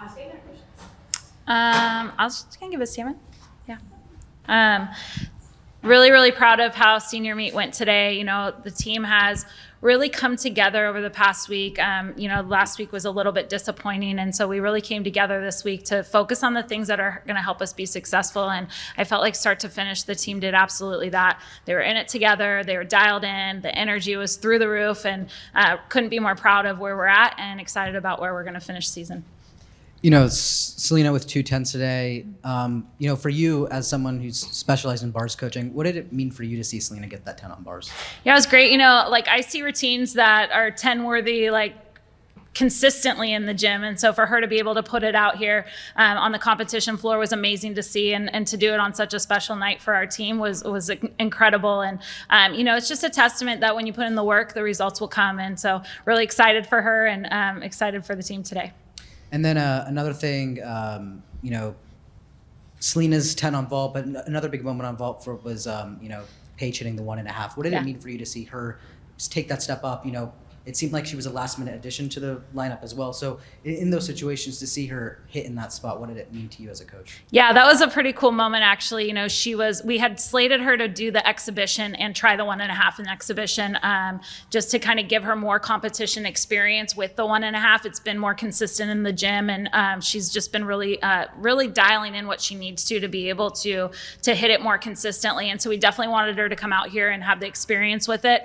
Statement questions. I was just going to give a statement. Yeah. Really, really proud of how senior meet went today. You know, the team has really come together over the past week. Last week was a little bit disappointing, and so we really came together this week to focus on the things that are going to help us be successful. And I felt like start to finish, the team did absolutely that. They were in it together. They were dialed in. The energy was through the roof, and couldn't be more proud of where we're at and excited about where we're going to finish season. You know, Selena with 210s today. For you as someone who's specialized in bars coaching, what did it mean for you to see Selena get that 10 on bars? Yeah, it was great. You know, like I see routines that are 10 worthy, like consistently in the gym. And so for her to be able to put it out here on the competition floor was amazing to see. And to do it on such a special night for our team was incredible. And, it's just a testament that when you put in the work, the results will come. And so really excited for her and excited for the team today. And then another thing, Selena's 10 on vault, but another big moment on vault was, Paige hitting the 1.5. What did it mean for you to see her take that step up? You know, it seemed like she was a last-minute addition to the lineup as well. So in those situations, to see her hit in that spot, what did it mean to you as a coach? Yeah, that was a pretty cool moment, actually. You know, we had slated her to do the exhibition and try the 1.5 in the exhibition, just to kind of give her more competition experience with the 1.5. It's been more consistent in the gym, and she's just been really dialing in what she needs to be able to hit it more consistently. And so we definitely wanted her to come out here and have the experience with it.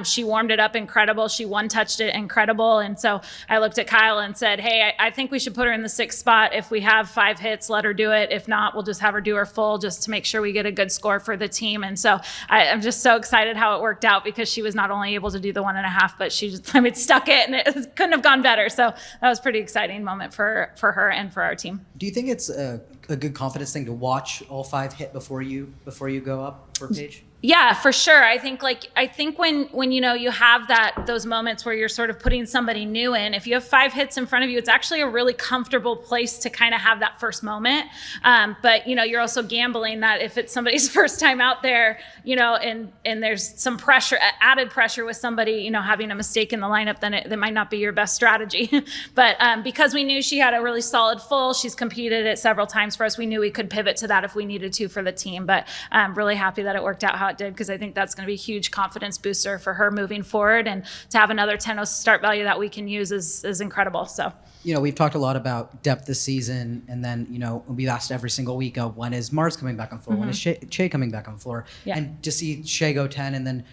She warmed it up incredible. She touched it incredible. And so I looked at Kyle and said, hey, I think we should put her in the 6th spot. If we have 5 hits, let her do it. If not, we'll just have her do her full just to make sure we get a good score for the team. And so I'm just so excited how it worked out, because she was not only able to do the 1.5, but she just, stuck it, and it couldn't have gone better. So that was a pretty exciting moment for her and for our team. Do you think it's a good confidence thing to watch all 5 hit before you go up for Paige? Yeah, for sure. I think when you have those moments where you're sort of putting somebody new in, if you have 5 hits in front of you, it's actually a really comfortable place to kind of have that first moment. But you're also gambling that if it's somebody's first time out there, and there's some pressure, added pressure with somebody, having a mistake in the lineup, then that might not be your best strategy. But because we knew she had a really solid full, she's competed it several times for us. We knew we could pivot to that if we needed to for the team. But I'm really happy that it worked out how it did, because I think that's going to be a huge confidence booster for her moving forward, and to have another 10 start value that we can use is incredible. So we've talked a lot about depth this season, and then we've asked every single week, when is Mars coming back on floor? When is Shea coming back on floor? Yeah. And to see Shea go 10 and then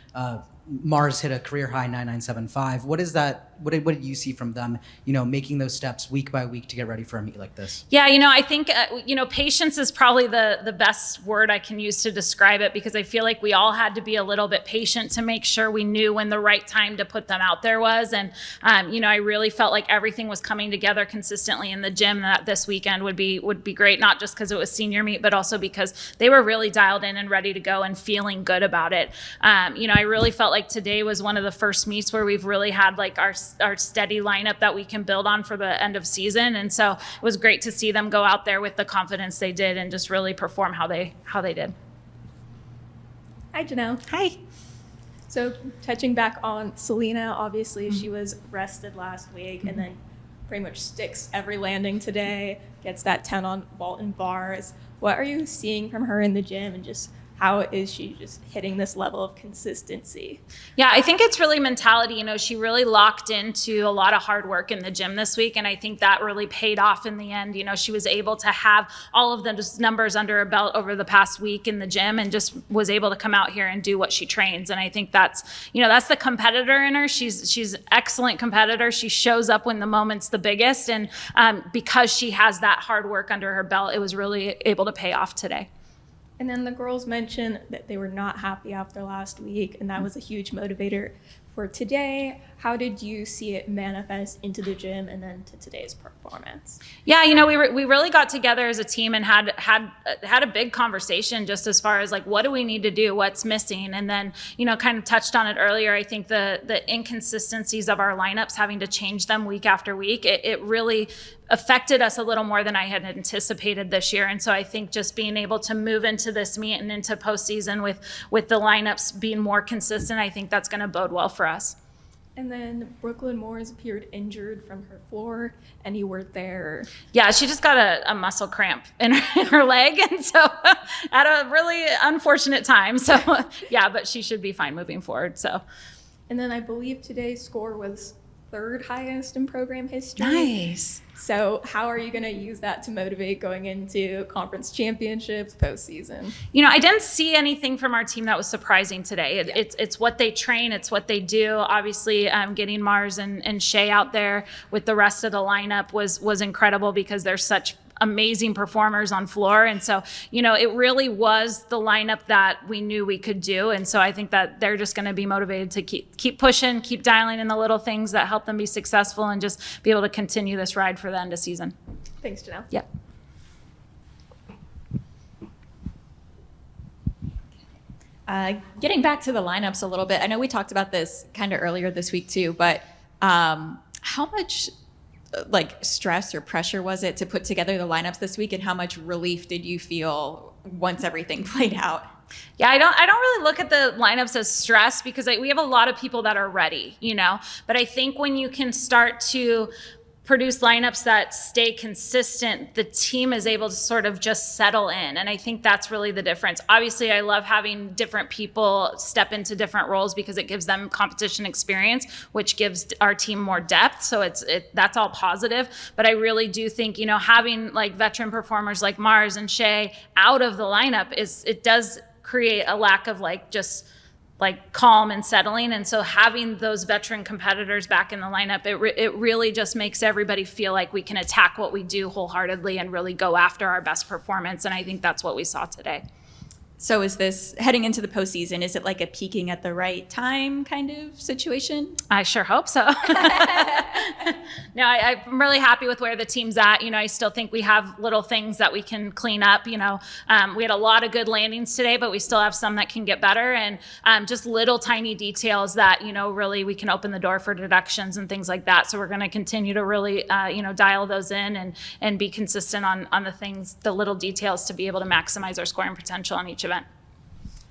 Mars hit a career high 9975. What is that? What did you see from them? Making those steps week by week to get ready for a meet like this. Yeah, I think patience is probably the best word I can use to describe it, because I feel like we all had to be a little bit patient to make sure we knew when the right time to put them out there was. And I really felt like everything was coming together consistently in the gym, that this weekend would be great, not just because it was senior meet, but also because they were really dialed in and ready to go and feeling good about it. I really felt like today was one of the first meets where we've really had like our steady lineup that we can build on for the end of season. And so it was great to see them go out there with the confidence they did and just really perform how they did. Hi, Janelle. Hi. So touching back on Selena, obviously she was rested last week and then pretty much sticks every landing today, gets that 10 on vault and bars. What are you seeing from her in the gym, and just how is she just hitting this level of consistency? Yeah, I think it's really mentality. She really locked into a lot of hard work in the gym this week, and I think that really paid off in the end. She was able to have all of the numbers under her belt over the past week in the gym, and just was able to come out here and do what she trains. And I think that's the competitor in her. She's an excellent competitor. She shows up when the moment's the biggest, and because she has that hard work under her belt, it was really able to pay off today. And then the girls mentioned that they were not happy after last week, and that was a huge motivator for today. How did you see it manifest into the gym and then to today's performance? Yeah, we really got together as a team and had a big conversation just as far as like, what do we need to do, what's missing, and then kind of touched on it earlier. I think the inconsistencies of our lineups, having to change them week after week, it really affected us a little more than I had anticipated this year. And so I think just being able to move into this meet and into postseason with the lineups being more consistent, I think that's going to bode well for us. And then Brooklyn Moores appeared injured from her floor. Any word there? Yeah, she just got a muscle cramp in her leg, and so at a really unfortunate time. So yeah, but she should be fine moving forward. So. And then I believe today's score was third highest in program history. Nice. So how are you going to use that to motivate going into conference championships, postseason? I didn't see anything from our team that was surprising today. It's what they train. It's what they do. Obviously, getting Mars and Shay out there with the rest of the lineup was incredible because they're such amazing performers on floor. And so, it really was the lineup that we knew we could do. And so I think that they're just going to be motivated to keep pushing, keep dialing in the little things that help them be successful and just be able to continue this ride for the end of season. Thanks, Janelle. Yep. Getting back to the lineups a little bit, I know we talked about this kind of earlier this week too, but how much stress or pressure was it to put together the lineups this week, and how much relief did you feel once everything played out? Yeah, I don't really look at the lineups as stress because we have a lot of people that are ready, but I think when you can start to produce lineups that stay consistent, the team is able to sort of just settle in. And I think that's really the difference. Obviously, I love having different people step into different roles because it gives them competition experience, which gives our team more depth. So that's all positive. But I really do think, having veteran performers like Mars and Shay out of the lineup it does create a lack of just calm and settling. And so having those veteran competitors back in the lineup, it really just makes everybody feel like we can attack what we do wholeheartedly and really go after our best performance. And I think that's what we saw today. So is this, heading into the postseason, is it like a peaking at the right time kind of situation? I sure hope so. No, I'm really happy with where the team's at. I still think we have little things that we can clean up. We had a lot of good landings today, but we still have some that can get better. And just little tiny details that, really we can open the door for deductions and things like that. So we're going to continue to really, dial those in and be consistent on the things, the little details to be able to maximize our scoring potential on each event.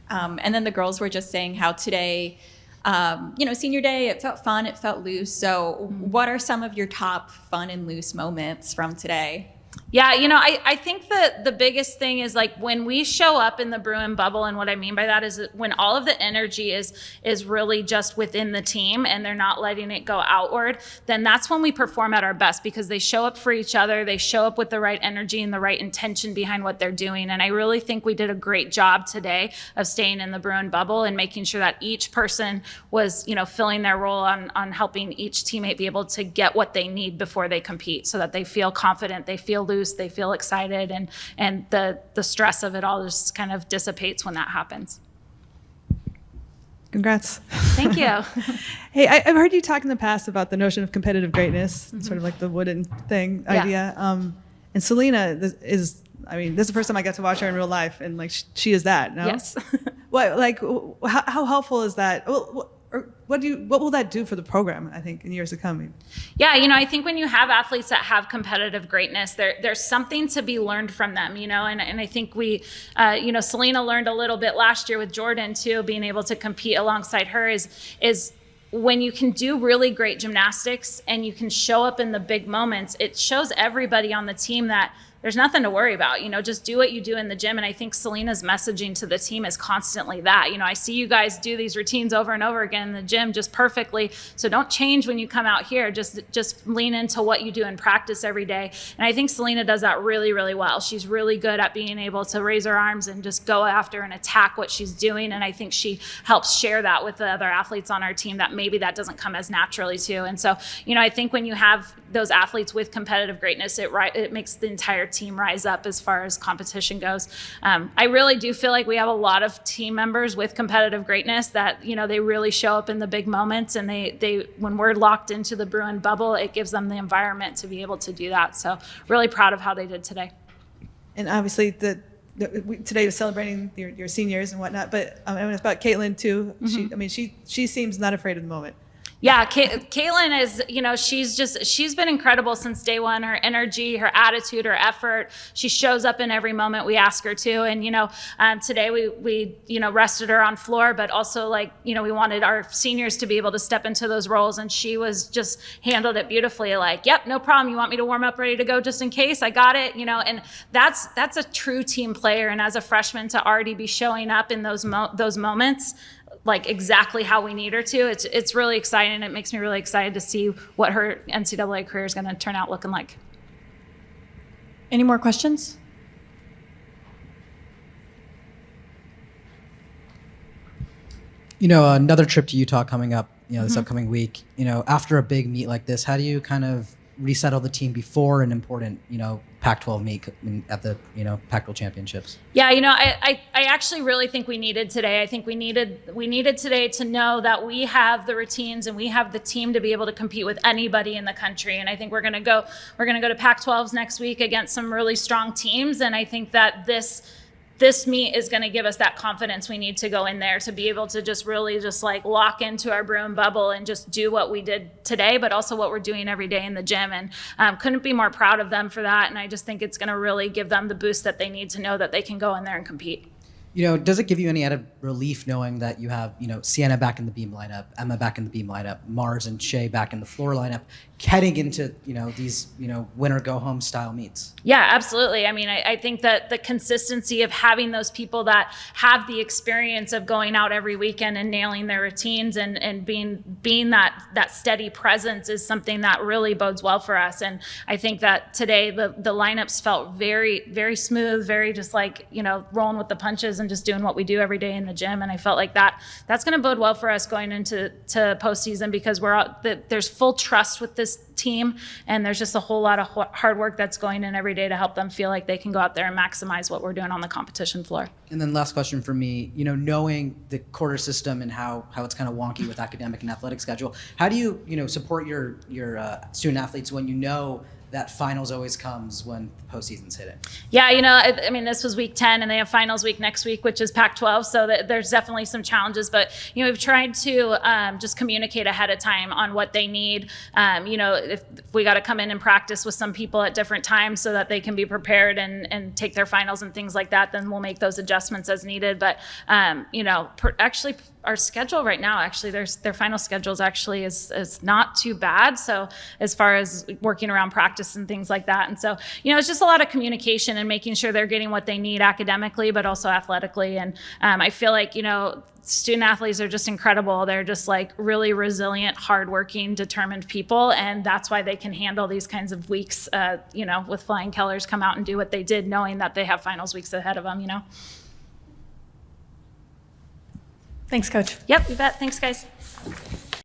And then the girls were just saying how today, senior day, it felt fun, it felt loose. So what are some of your top fun and loose moments from today? Yeah, I think the biggest thing is when we show up in the Bruin bubble, and what I mean by that is when all of the energy is really just within the team and they're not letting it go outward, then that's when we perform at our best because they show up for each other, they show up with the right energy and the right intention behind what they're doing. And I really think we did a great job today of staying in the Bruin bubble and making sure that each person was, filling their role on helping each teammate be able to get what they need before they compete so that they feel confident, they feel loose, they feel excited, and the stress of it all just kind of dissipates when that happens. Congrats. Thank you. Hey, I've heard you talk in the past about the notion of competitive greatness, sort of like the wooden thing idea. And Selena this is the first time I got to watch her in real life, and she is that. No? Yes. How helpful is that? What will that do for the program, I think, in years to come? Yeah, I think when you have athletes that have competitive greatness, there's something to be learned from them, and I think we, Selena learned a little bit last year with Jordan too, being able to compete alongside her is when you can do really great gymnastics and you can show up in the big moments, it shows everybody on the team that there's nothing to worry about, just do what you do in the gym. And I think Selena's messaging to the team is constantly that, I see you guys do these routines over and over again in the gym just perfectly. So don't change when you come out here, just lean into what you do in practice every day. And I think Selena does that really, really well. She's really good at being able to raise her arms and just go after and attack what she's doing. And I think she helps share that with the other athletes on our team that maybe that doesn't come as naturally to. And so, I think when you have those athletes with competitive greatness, it makes the entire team rise up as far as competition goes. I really do feel like we have a lot of team members with competitive greatness that, they really show up in the big moments, and they when we're locked into the Bruin bubble, it gives them the environment to be able to do that. So really proud of how they did today. And obviously today was celebrating your seniors and whatnot, but it's about Caitlin too. Mm-hmm. She seems not afraid of the moment. Yeah, Caitlin is, she's been incredible since day one. Her energy, her attitude, her effort. She shows up in every moment we ask her to. And, today we rested her on floor, but also we wanted our seniors to be able to step into those roles. And she was just handled it beautifully. Like, yep, no problem. You want me to warm up, ready to go just in case? I got it. And that's a true team player. And as a freshman to already be showing up in those moments, like exactly how we need her to. It's really exciting. It makes me really excited to see what her NCAA career is going to turn out looking like. Any more questions? Another trip to Utah coming up, this upcoming week. After a big meet like this, how do you kind of resettle the team before an important, Pac-12 meet at the, Pac-12 championships? Yeah, I actually really think we needed today. I think we needed today to know that we have the routines and we have the team to be able to compete with anybody in the country. And I think we're gonna go to Pac-12s next week against some really strong teams. And I think that this meet is going to give us that confidence we need to go in there to be able to just really just like lock into our Bruin bubble and just do what we did today, but also what we're doing every day in the gym. And couldn't be more proud of them for that. And I just think it's going to really give them the boost that they need to know that they can go in there and compete. Does it give you any added relief knowing that you have, Sienna back in the beam lineup, Emma back in the beam lineup, Mars and Shay back in the floor lineup, heading into, these, winner go home style meets? Yeah, absolutely. I mean, I think that the consistency of having those people that have the experience of going out every weekend and nailing their routines and being that steady presence is something that really bodes well for us. And I think that today the lineups felt very, very smooth, very just like, rolling with the punches and just doing what we do every day in the gym. And I felt like that's going to bode well for us going into postseason because there's full trust with this team, and there's just a whole lot of hard work that's going in every day to help them feel like they can go out there and maximize what we're doing on the competition floor. And then last question for me, knowing the quarter system and how it's kind of wonky with academic and athletic schedule, how do you, support your student athletes when that finals always comes when the postseason's hitting? Yeah, I mean, this was week 10 and they have finals week next week, which is Pac-12. So there's definitely some challenges, but, we've tried to just communicate ahead of time on what they need. If we got to come in and practice with some people at different times so that they can be prepared and take their finals and things like that, then we'll make those adjustments as needed. But, actually our schedule right now, actually their final schedules actually is not too bad. So as far as working around practice and things like that. And so, it's just a lot of communication and making sure they're getting what they need academically, but also athletically. And I feel like, student athletes are just incredible. They're just like really resilient, hardworking, determined people. And that's why they can handle these kinds of weeks, with flying colors, come out and do what they did, knowing that they have finals weeks ahead of them, Thanks, Coach. Yep, you bet. Thanks, guys.